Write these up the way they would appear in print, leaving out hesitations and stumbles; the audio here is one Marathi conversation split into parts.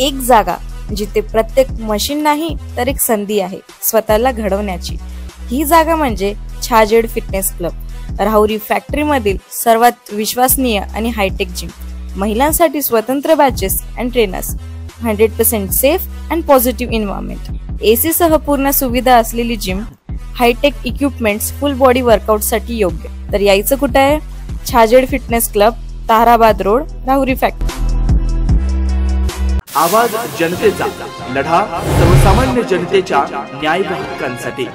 एक जागा जिथे प्रत्येक मशीन नाही तर एक संधी आहे स्वतःला घडवण्याची। ही जागा म्हणजे Chhajed fitness club, Rahuri factory मधील सर्वात विश्वसनीय आणि हायटेक जिम। महिलांसाठी स्वतंत्र batches and trainers, 100% safe and positive environment, AC सह पूर्ण सुविधा असलेली gym, hitech equipments, full body workout साठी योग्य। तर यायचं कुठे आहे? Chhajed fitness club, Tarabad road, Rahuri factory. आवाज जनतेचा, लढा सर्वसामान्य जनतेच्या न्याय व हक्कांसाठी।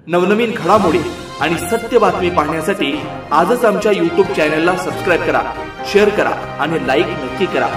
नवनवीन घडामोडी आणि सत्य बातमी पाहण्यासाठी आजच आमच्या YouTube चॅनलला सबस्क्राइब करा, शेअर करा आणि लाईक नक्की करा।